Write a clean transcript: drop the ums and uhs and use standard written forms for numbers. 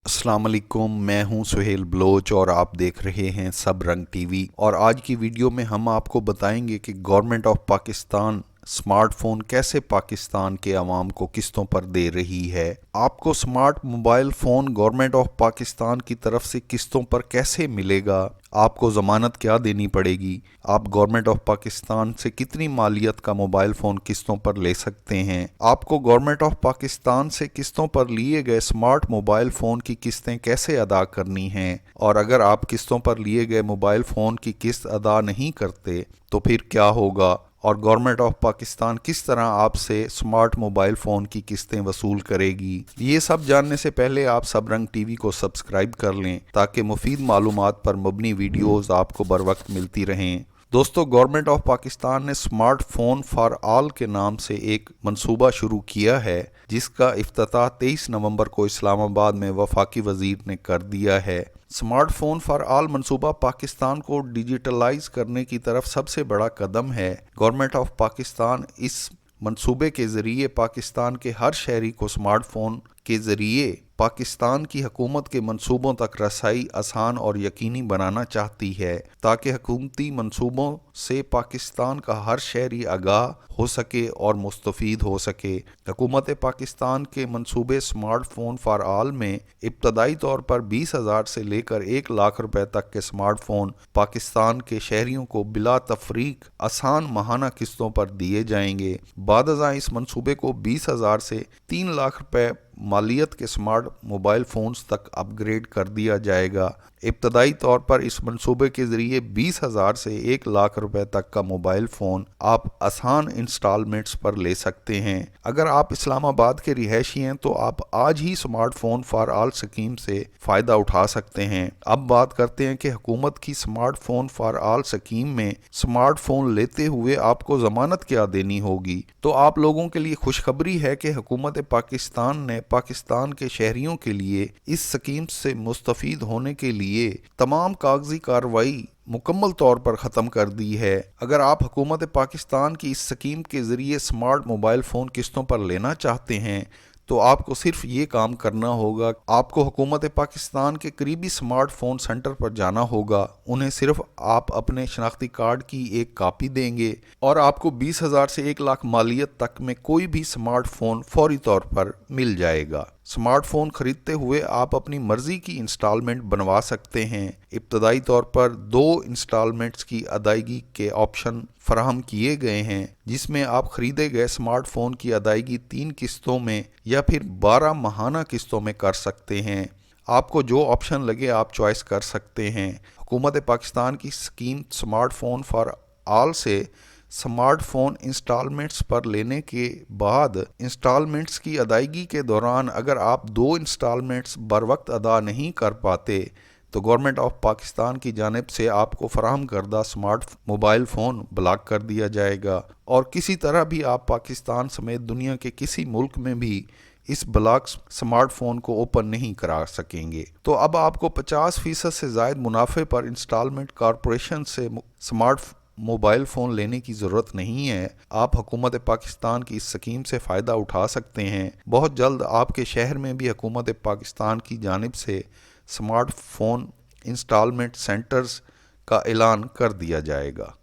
अस्सलाम वालेकुम। मैं हूं सुहेल बलोच और आप देख रहे हैं सब रंग टीवी। और आज की वीडियो में हम आपको बताएंगे कि गवर्नमेंट ऑफ पाकिस्तान स्मार्टफोन कैसे पाकिस्तान के अवाम को किस्तों पर दे रही है। आपको smart mobile phone government of Pakistan की तरफ से किस्तों पर कैसे मिलेगा, आपको ज़मानत क्या देनी पड़ेगी, आप गवर्नमेंट ऑफ पाकिस्तान से कितनी मालियत का मोबाइल फ़ोन किस्तों पर ले सकते हैं, आपको गवर्नमेंट ऑफ पाकिस्तान से किस्तों पर लिए गए स्मार्ट मोबाइल फ़ोन की किस्तें कैसे अदा करनी हैं, और अगर आप किस्तों पर लिए गए मोबाइल फ़ोन की किस्त अदा नहीं करते तो फिर क्या होगा, और गवर्नमेंट ऑफ पाकिस्तान किस तरह आपसे स्मार्ट मोबाइल फ़ोन की किस्तें वसूल करेगी। ये सब जानने से पहले आप सब रंग टीवी को सब्सक्राइब कर लें ताकि मुफीद मालूमात पर मबनी वीडियोज़ आपको बर वक्त मिलती रहें। दोस्तों, गवर्नमेंट ऑफ पाकिस्तान ने स्मार्टफोन फॉर ऑल के नाम से एक मंसूबा शुरू किया है, जिसका इफ्तिताह 23 नवंबर को इस्लामाबाद में वफाकी वजीर ने कर दिया है। स्मार्टफोन फॉर ऑल मंसूबा पाकिस्तान को डिजिटलाइज करने की तरफ सबसे बड़ा कदम है। गवर्नमेंट ऑफ पाकिस्तान इस मंसूबे के ज़रिए पाकिस्तान के हर शहरी को स्मार्टफोन के ज़रिए पाकिस्तान की हुकूमत के मंसूबों तक रसाई आसान और यकीनी बनाना चाहती है, ताकि हुकूमती मंसूबों से पाकिस्तान का हर शहरी आगाह हो सके और मुस्तफ़ीद हो सके। हुकूमत पाकिस्तान के मंसूबे स्मार्टफोन फॉर ऑल में इब्तदाई तौर पर 20,000 से लेकर 1 लाख रुपए तक के स्मार्टफोन पाकिस्तान के शहरियों को बिला तफरीक आसान माहाना किस्तों पर दिए जाएंगे। बादशाह इस मंसूबे को 20,000 से 3 लाख रुपए मालियत के स्मार्ट मोबाइल फ़ोन्स तक अपग्रेड कर दिया जाएगा। इब्तदाई तौर पर इस मंसूबे के ज़रिए 20,000 से 1 लाख रुपए तक का मोबाइल फ़ोन आप आसान इंस्टॉलमेंट्स पर ले सकते हैं। अगर आप इस्लामाबाद के रिहायशी हैं तो आप आज ही स्मार्टफोन फॉर ऑल स्कीम से फ़ायदा उठा सकते हैं। अब बात करते हैं कि हुकूमत की स्मार्टफोन फॉर ऑल स्कीम में स्मार्टफोन लेते हुए आपको ज़मानत क्या देनी होगी। तो आप लोगों के लिए खुशखबरी है कि हुकूमत पाकिस्तान ने पाकिस्तान के शहरियों के लिए इस स्कीम से मुस्तफ़ीद होने के लिए तमाम कागजी कार्रवाई मुकम्मल तौर पर ख़त्म कर दी है। अगर आप हुकूमत पाकिस्तान की इस स्कीम के ज़रिए स्मार्ट मोबाइल फ़ोन किस्तों पर लेना चाहते हैं तो आपको सिर्फ ये काम करना होगा। आपको हुकूमत पाकिस्तान के करीबी स्मार्टफोन सेंटर पर जाना होगा, उन्हें सिर्फ आप अपने शनाख्ती कार्ड की एक कापी देंगे और आपको 20,000 से 1 लाख मालियत तक में कोई भी स्मार्टफोन फौरी तौर पर मिल जाएगा। स्मार्टफोन खरीदते हुए आप अपनी मर्जी की इंस्टॉलमेंट बनवा सकते हैं। इब्तदाई तौर पर 2 इंस्टॉलमेंट्स की अदायगी के ऑप्शन फराहम किए गए हैं, जिसमें आप खरीदे गए स्मार्टफोन की अदायगी 3 किस्तों में या फिर 12 माहाना किस्तों में कर सकते हैं। आपको जो ऑप्शन लगे आप चॉइस कर सकते हैं। हुकूमत पाकिस्तान की स्कीम स्मार्टफोन फॉर ऑल से स्मार्टफोन इंस्टॉलमेंट्स पर लेने के बाद इंस्टॉलमेंट्स की अदायगी के दौरान अगर आप 2 इंस्टॉलमेंट्स बर वक्त अदा नहीं कर पाते तो गवर्नमेंट ऑफ पाकिस्तान की जानिब से आपको फराहम करदा स्मार्ट मोबाइल फ़ोन ब्लॉक कर दिया जाएगा और किसी तरह भी आप पाकिस्तान समेत दुनिया के किसी मुल्क में भी इस ब्लॉक स्मार्टफोन को ओपन नहीं करा सकेंगे। तो अब आपको 50% से ज़ायद मुनाफे पर इंस्टॉलमेंट कॉरपोरेशन से स्मार्ट मोबाइल फ़ोन लेने की ज़रूरत नहीं है। आप हुकूमत पाकिस्तान की इस स्कीम से फ़ायदा उठा सकते हैं। बहुत जल्द आपके शहर में भी हुकूमत पाकिस्तान की जानिब से स्मार्टफोन इंस्टॉलमेंट सेंटर्स का ऐलान कर दिया जाएगा।